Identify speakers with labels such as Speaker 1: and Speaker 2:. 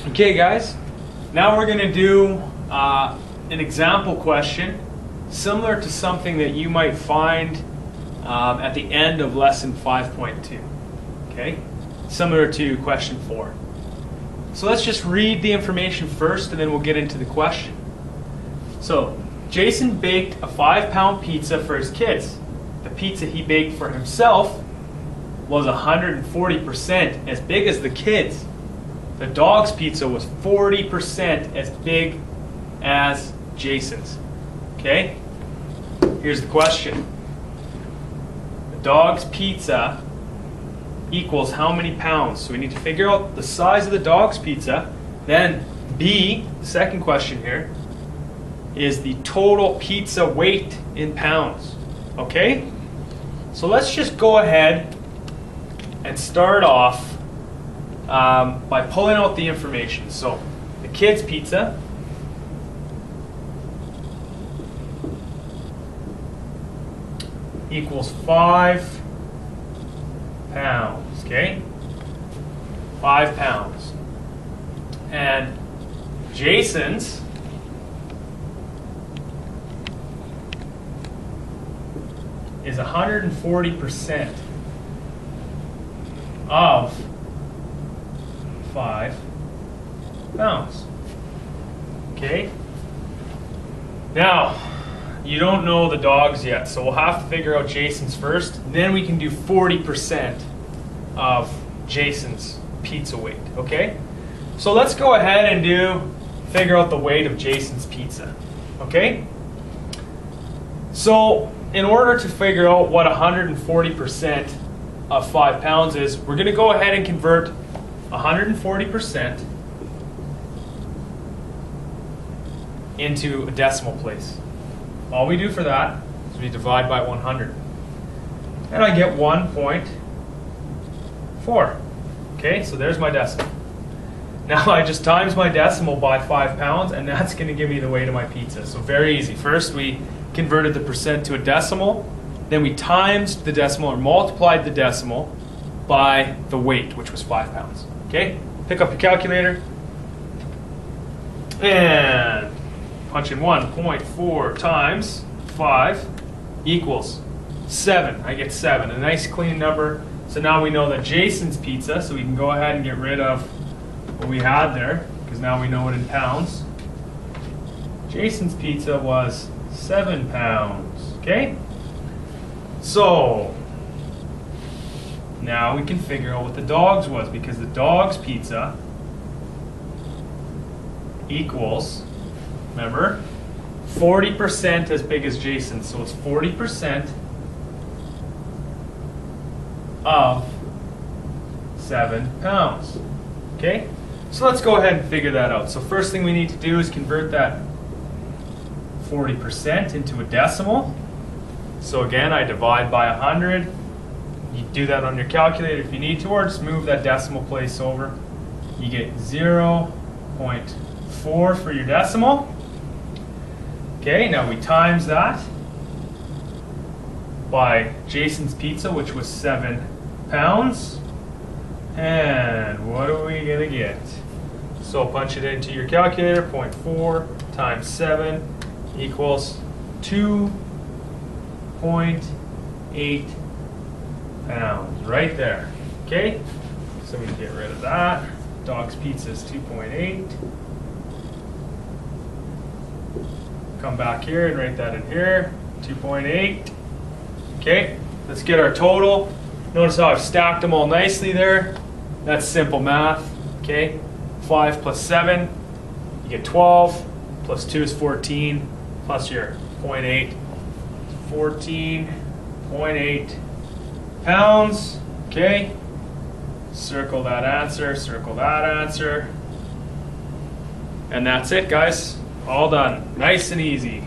Speaker 1: Okay guys, now we're going to do an example question similar to something that you might find at the end of lesson 5.2. Okay, similar to question 4. So let's just read the information first and then we'll get into the question. So Jason baked a 5-pound pizza for his kids. The pizza he baked for himself was 140% as big as the kids. The dog's pizza was 40% as big as Jason's. Okay? Here's the question. The dog's pizza equals how many pounds? So we need to figure out the size of the dog's pizza. Then B, the second question here, is the total pizza weight in pounds. Okay? So let's just go ahead and start off by pulling out the information. So the kids' pizza equals 5 pounds. Okay? 5 pounds. And Jason's is 140% of 5 pounds. Okay? Now, you don't know the dogs yet, so we'll have to figure out Jason's first. Then we can do 40% of Jason's pizza weight. Okay? So let's go ahead and figure out the weight of Jason's pizza. Okay? So in order to figure out what 140% of 5 pounds is, we're going to go ahead and convert 140% into a decimal place. All we do for that is we divide by 100. And I get 1.4. Okay, so there's my decimal. Now I just times my decimal by 5 pounds, and that's going to give me the weight of my pizza. So very easy. First we converted the percent to a decimal, then we times the decimal or multiplied the decimal by the weight, which was 5 pounds. Okay, pick up your calculator and punch in 1.4 times 5 equals 7. I get 7, a nice clean number. So now we know that Jason's pizza, so we can go ahead and get rid of what we had there, because now we know it in pounds. Jason's pizza was 7 pounds. Okay? So now we can figure out what the dog's was, because the dog's pizza equals, remember, 40% as big as Jason's. So it's 40% of 7 pounds. Okay? So let's go ahead and figure that out. So first thing we need to do is convert that 40% into a decimal. So again, I divide by 100. You do that on your calculator if you need to, or just move that decimal place over. You get 0.4 for your decimal. Okay, now we times that by Jason's pizza, which was 7 pounds. And what are we going to get? So punch it into your calculator. 0.4 times 7 equals 2.8 pounds. Right there. Okay? So we can get rid of that. Dog's pizza is 2.8. Come back here and write that in here. 2.8. Okay? Let's get our total. Notice how I've stacked them all nicely there. That's simple math. Okay? 5 plus 7, you get 12. Plus 2 is 14. Plus your 0.8, 14.8 pounds. Okay? Circle that answer, circle that answer. And that's it, guys. All done. Nice and easy.